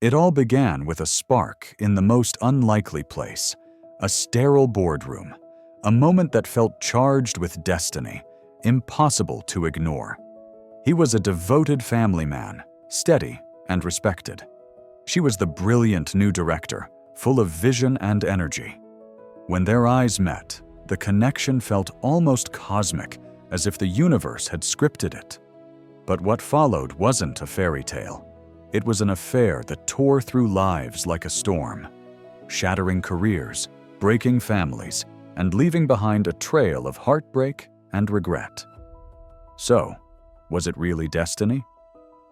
It all began with a spark in the most unlikely place, a sterile boardroom, a moment that felt charged with destiny, impossible to ignore. He was a devoted family man, steady and respected. She was the brilliant new director, full of vision and energy. When their eyes met, the connection felt almost cosmic, as if the universe had scripted it. But what followed wasn't a fairy tale. It was an affair that tore through lives like a storm, shattering careers, breaking families, and leaving behind a trail of heartbreak and regret. So, was it really destiny?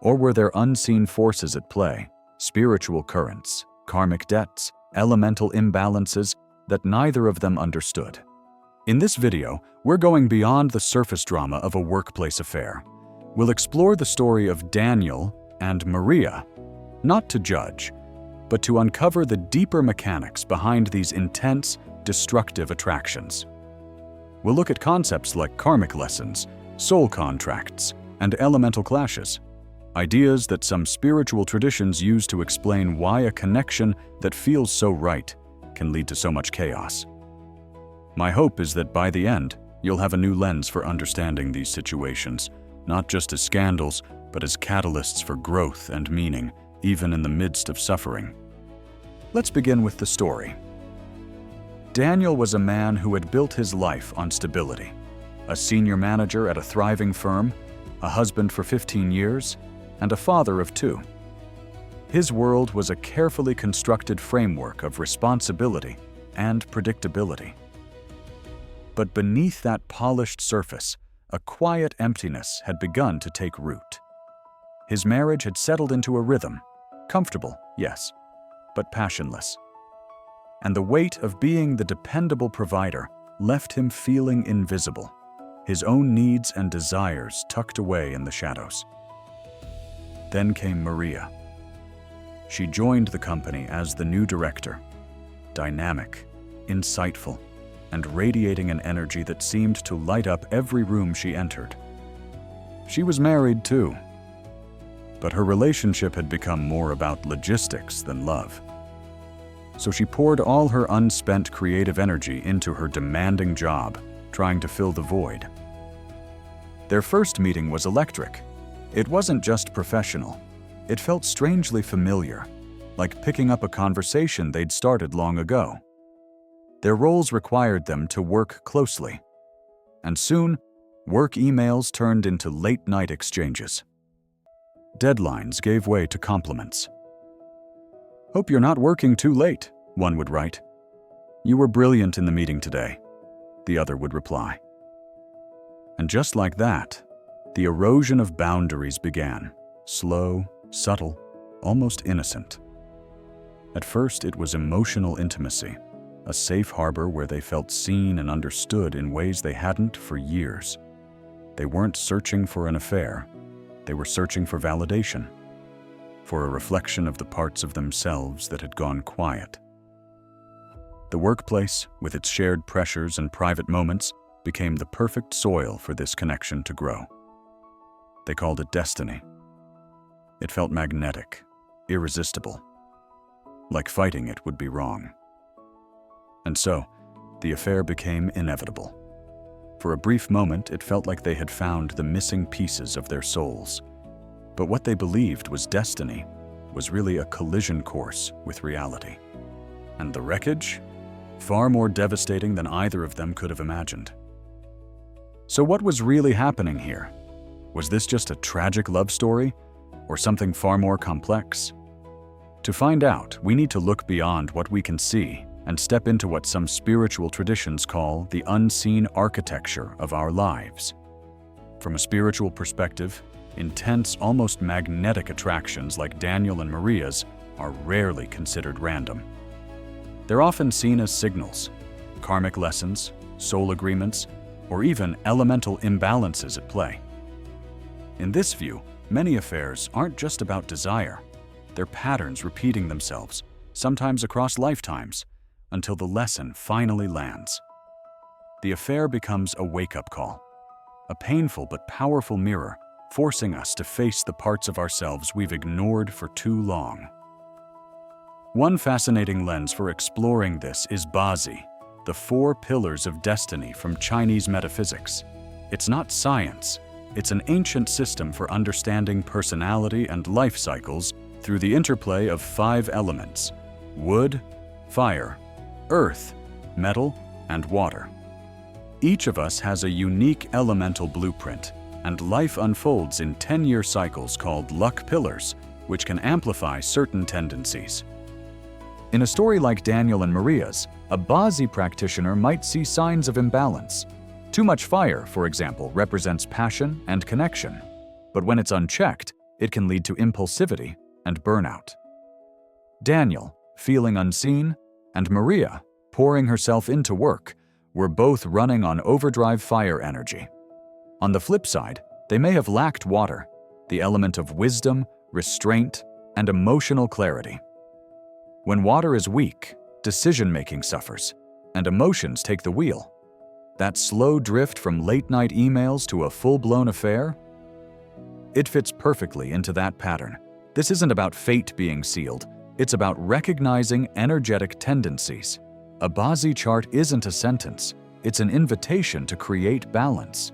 Or were there unseen forces at play, spiritual currents, karmic debts, elemental imbalances that neither of them understood? In this video, we're going beyond the surface drama of a workplace affair. We'll explore the story of Daniel and Maria, not to judge, but to uncover the deeper mechanics behind these intense, destructive attractions. We'll look at concepts like karmic lessons, soul contracts, and elemental clashes, ideas that some spiritual traditions use to explain why a connection that feels so right can lead to so much chaos. My hope is that by the end, you'll have a new lens for understanding these situations, not just as scandals, but as catalysts for growth and meaning, even in the midst of suffering. Let's begin with the story. Daniel was a man who had built his life on stability. A senior manager at a thriving firm, a husband for 15 years, and a father of 2. His world was a carefully constructed framework of responsibility and predictability. But beneath that polished surface, a quiet emptiness had begun to take root. His marriage had settled into a rhythm, comfortable, yes, but passionless. And the weight of being the dependable provider left him feeling invisible, his own needs and desires tucked away in the shadows. Then came Maria. She joined the company as the new director, dynamic, insightful, and radiating an energy that seemed to light up every room she entered. She was married too, but her relationship had become more about logistics than love. So she poured all her unspent creative energy into her demanding job, trying to fill the void. Their first meeting was electric. It wasn't just professional. It felt strangely familiar, like picking up a conversation they'd started long ago. Their roles required them to work closely, and soon, work emails turned into late-night exchanges. Deadlines gave way to compliments. "Hope you're not working too late," one would write. "You were brilliant in the meeting today," the other would reply. And just like that, the erosion of boundaries began, slow, subtle, almost innocent. At first, it was emotional intimacy, a safe harbor where they felt seen and understood in ways they hadn't for years. They weren't searching for an affair. They were searching for validation, for a reflection of the parts of themselves that had gone quiet. The workplace, with its shared pressures and private moments, became the perfect soil for this connection to grow. They called it destiny. It felt magnetic, irresistible. Like fighting it would be wrong. And so, the affair became inevitable. For a brief moment, it felt like they had found the missing pieces of their souls. But what they believed was destiny was really a collision course with reality. And the wreckage? Far more devastating than either of them could have imagined. So what was really happening here? Was this just a tragic love story, or something far more complex? To find out, we need to look beyond what we can see and step into what some spiritual traditions call the unseen architecture of our lives. From a spiritual perspective, intense, almost magnetic attractions like Daniel and Maria's are rarely considered random. They're often seen as signals, karmic lessons, soul agreements, or even elemental imbalances at play. In this view, many affairs aren't just about desire. They're patterns repeating themselves, sometimes across lifetimes, until the lesson finally lands. The affair becomes a wake-up call, a painful but powerful mirror, forcing us to face the parts of ourselves we've ignored for too long. One fascinating lens for exploring this is BaZi, the 4 pillars of destiny from Chinese metaphysics. It's not science, it's an ancient system for understanding personality and life cycles through the interplay of 5 elements: wood, fire, earth, metal, and water. Each of us has a unique elemental blueprint, and life unfolds in 10-year cycles called luck pillars, which can amplify certain tendencies. In a story like Daniel and Maria's, a BaZi practitioner might see signs of imbalance. Too much fire, for example, represents passion and connection, but when it's unchecked, it can lead to impulsivity and burnout. Daniel, feeling unseen, and Maria, pouring herself into work, were both running on overdrive fire energy. On the flip side, they may have lacked water, the element of wisdom, restraint, and emotional clarity. When water is weak, decision-making suffers, and emotions take the wheel. That slow drift from late-night emails to a full-blown affair? It fits perfectly into that pattern. This isn't about fate being sealed, it's about recognizing energetic tendencies. A BaZi chart isn't a sentence, it's an invitation to create balance.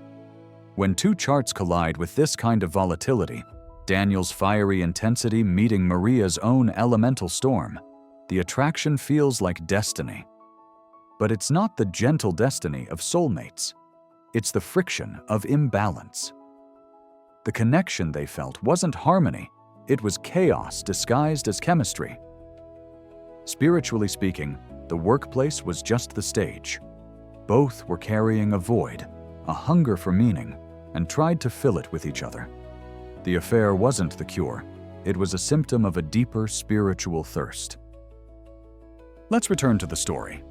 When 2 charts collide with this kind of volatility, Daniel's fiery intensity meeting Maria's own elemental storm, the attraction feels like destiny. But it's not the gentle destiny of soulmates. It's the friction of imbalance. The connection they felt wasn't harmony, it was chaos disguised as chemistry. Spiritually speaking, the workplace was just the stage. Both were carrying a void, a hunger for meaning, and tried to fill it with each other. The affair wasn't the cure, it was a symptom of a deeper spiritual thirst. Let's return to the story.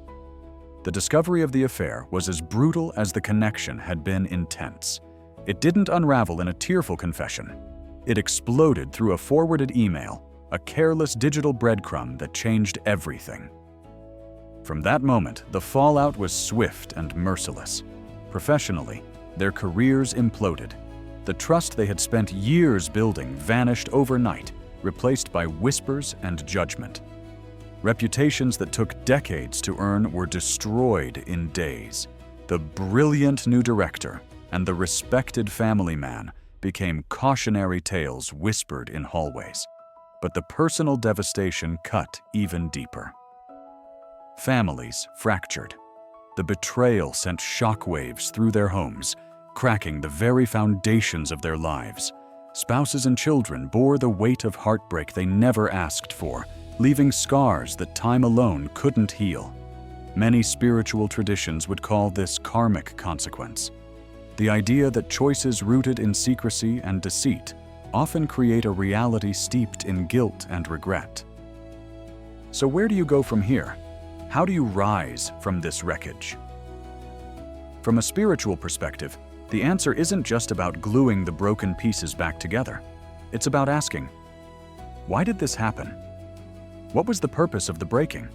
The discovery of the affair was as brutal as the connection had been intense. It didn't unravel in a tearful confession. It exploded through a forwarded email, a careless digital breadcrumb that changed everything. From that moment, the fallout was swift and merciless. Professionally, their careers imploded. The trust they had spent years building vanished overnight, replaced by whispers and judgment. Reputations that took decades to earn were destroyed in days. The brilliant new director and the respected family man became cautionary tales whispered in hallways. But the personal devastation cut even deeper. Families fractured. The betrayal sent shockwaves through their homes, cracking the very foundations of their lives. Spouses and children bore the weight of heartbreak they never asked for, leaving scars that time alone couldn't heal. Many spiritual traditions would call this karmic consequence. The idea that choices rooted in secrecy and deceit often create a reality steeped in guilt and regret. So where do you go from here? How do you rise from this wreckage? From a spiritual perspective, the answer isn't just about gluing the broken pieces back together. It's about asking, why did this happen? What was the purpose of the breaking?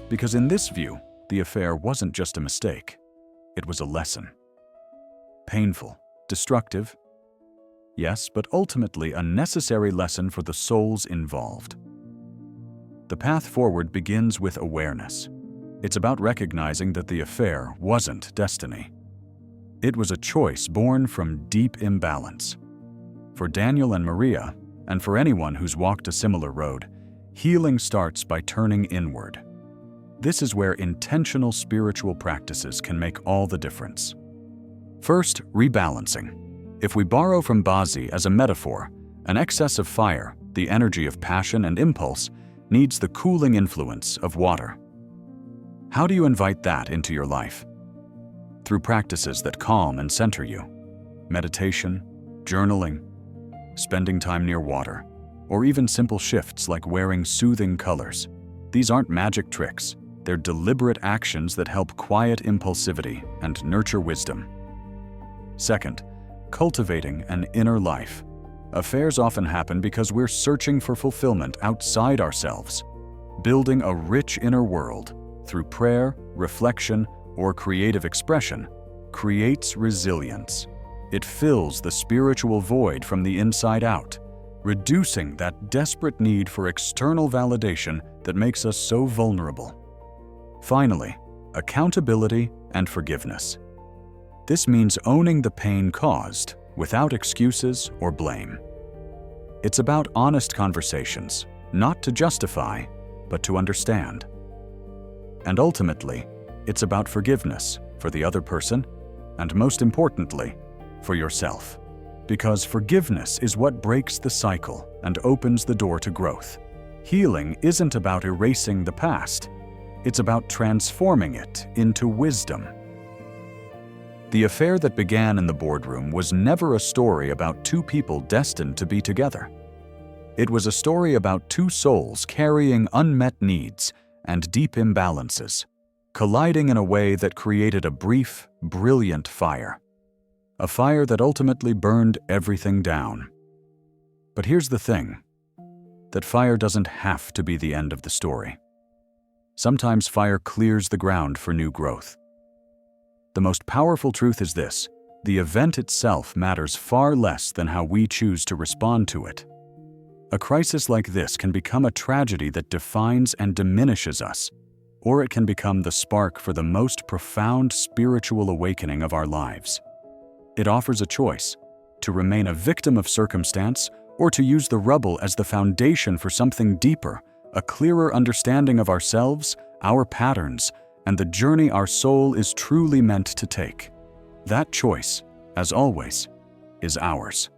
Because in this view, the affair wasn't just a mistake. It was a lesson. Painful, destructive, yes, but ultimately a necessary lesson for the souls involved. The path forward begins with awareness. It's about recognizing that the affair wasn't destiny. It was a choice born from deep imbalance. For Daniel and Maria, and for anyone who's walked a similar road, healing starts by turning inward. This is where intentional spiritual practices can make all the difference. First, rebalancing. If we borrow from BaZi as a metaphor, an excess of fire, the energy of passion and impulse, needs the cooling influence of water. How do you invite that into your life? Through practices that calm and center you. Meditation, journaling, spending time near water, or even simple shifts like wearing soothing colors. These aren't magic tricks, they're deliberate actions that help quiet impulsivity and nurture wisdom. Second, cultivating an inner life. Affairs often happen because we're searching for fulfillment outside ourselves. Building a rich inner world through prayer, reflection, or creative expression creates resilience. It fills the spiritual void from the inside out, reducing that desperate need for external validation that makes us so vulnerable. Finally, accountability and forgiveness. This means owning the pain caused without excuses or blame. It's about honest conversations, not to justify, but to understand. And ultimately, it's about forgiveness for the other person, and most importantly, for yourself. Because forgiveness is what breaks the cycle and opens the door to growth. Healing isn't about erasing the past, it's about transforming it into wisdom. The affair that began in the boardroom was never a story about two people destined to be together. It was a story about two souls carrying unmet needs and deep imbalances, colliding in a way that created a brief, brilliant fire. A fire that ultimately burned everything down. But here's the thing, that fire doesn't have to be the end of the story. Sometimes fire clears the ground for new growth. The most powerful truth is this: the event itself matters far less than how we choose to respond to it. A crisis like this can become a tragedy that defines and diminishes us, or it can become the spark for the most profound spiritual awakening of our lives. It offers a choice: to remain a victim of circumstance, or to use the rubble as the foundation for something deeper, a clearer understanding of ourselves, our patterns, and the journey our soul is truly meant to take. That choice, as always, is ours.